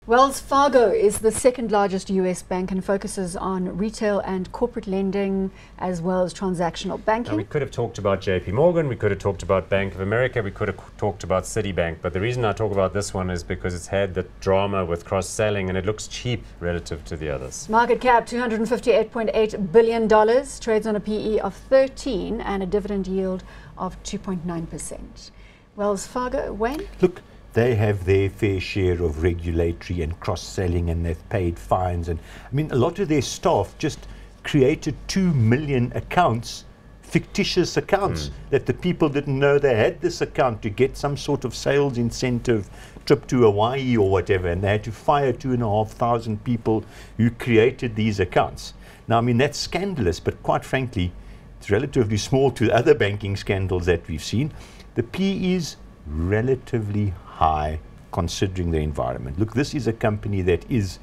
Wells Fargo is the second largest US bank and focuses on retail and corporate lending as well as transactional banking. Now, we could have talked about JP Morgan, we could have talked about Bank of America, we could have talked about Citibank, but the reason I talk about this one is because it's had the drama with cross-selling and it looks cheap relative to the others. Market cap $258.8 billion, trades on a PE of 13 and a dividend yield of 2.9%. Wells Fargo, Wayne? Look, they have their fair share of regulatory and cross-selling, and they've paid fines. And I mean, a lot of their staff just created 2 million accounts, fictitious accounts, that the people didn't know they had this account to get some sort of sales incentive, trip to Hawaii or whatever, and they had to fire 2,500 people who created these accounts. Now, I mean, that's scandalous, but quite frankly, it's relatively small to other banking scandals that we've seen. The PE is relatively high considering the environment. Look, this is a company that is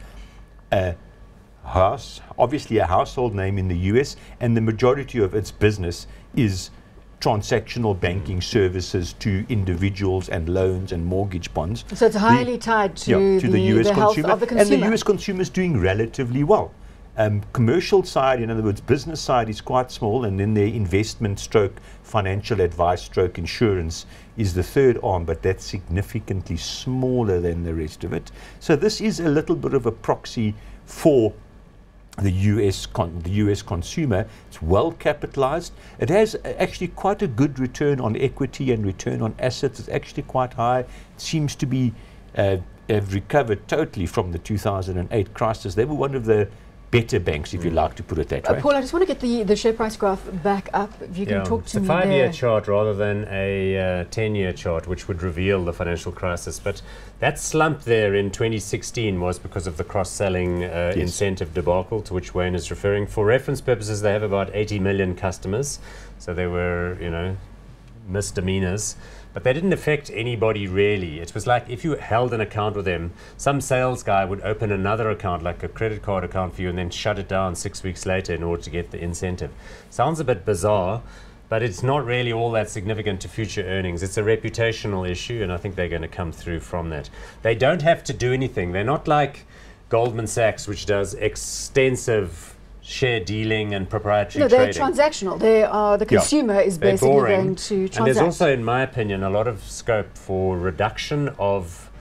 obviously a household name in the US, and the majority of its business is transactional banking services to individuals and loans and mortgage bonds. So it's highly tied to, the US health consumer, of the consumer. and the US consumer is doing relatively well. Commercial side, in other words, business side is quite small, and then their investment stroke, financial advice stroke, insurance is the third arm, but that's significantly smaller than the rest of it. So this is a little bit of a proxy for the US consumer. It's well capitalized. It has actually quite a good return on equity and return on assets. It's actually quite high. It seems to be have recovered totally from the 2008 crisis. They were one of the better banks, if you like to put it that way. Paul, I just want to get the share price graph back up. If you can talk to me there. It's a 5-year there. chart rather than a 10-year chart, which would reveal the financial crisis. But that slump there in 2016 was because of the cross-selling incentive debacle to which Wayne is referring. For reference purposes, they have about 80 million customers, so they were, misdemeanors. But they didn't affect anybody really. It was like if you held an account with them, some sales guy would open another account, like a credit card account for you, and then shut it down 6 weeks later in order to get the incentive. Sounds a bit bizarre, but it's not really all that significant to future earnings. It's a reputational issue, and I think they're going to come through from that. They don't have to do anything. They're not like Goldman Sachs, which does extensive share dealing and proprietary trading. No, they're transactional. They are, the consumer is basically going to transact. And there's also, in my opinion, a lot of scope for reduction of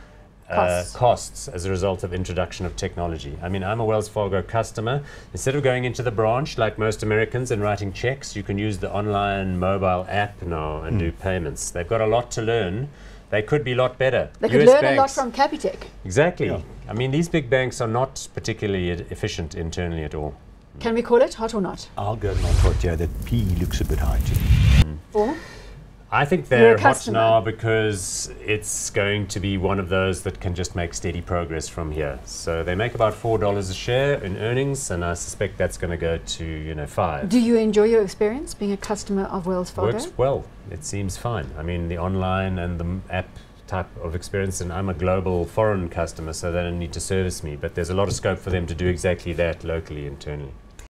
costs as a result of introduction of technology. I mean, I'm a Wells Fargo customer. Instead of going into the branch like most Americans and writing checks, you can use the online mobile app now and do payments. They've got a lot to learn. They could be a lot better. They could learn a lot from Capitec. Exactly. Yeah. I mean, these big banks are not particularly efficient internally at all. Can we call it hot or not? I'll go not hot, yeah. That PE looks a bit high to me. Or? I think they're hot now because it's going to be one of those that can just make steady progress from here. So they make about $4 a share in earnings, and I suspect that's going to go to $5. Do you enjoy your experience being a customer of Wells Fargo? Works well. It seems fine. I mean, the online and the app type of experience, and I'm a global foreign customer, so they don't need to service me, but there's a lot of scope for them to do exactly that locally, internally.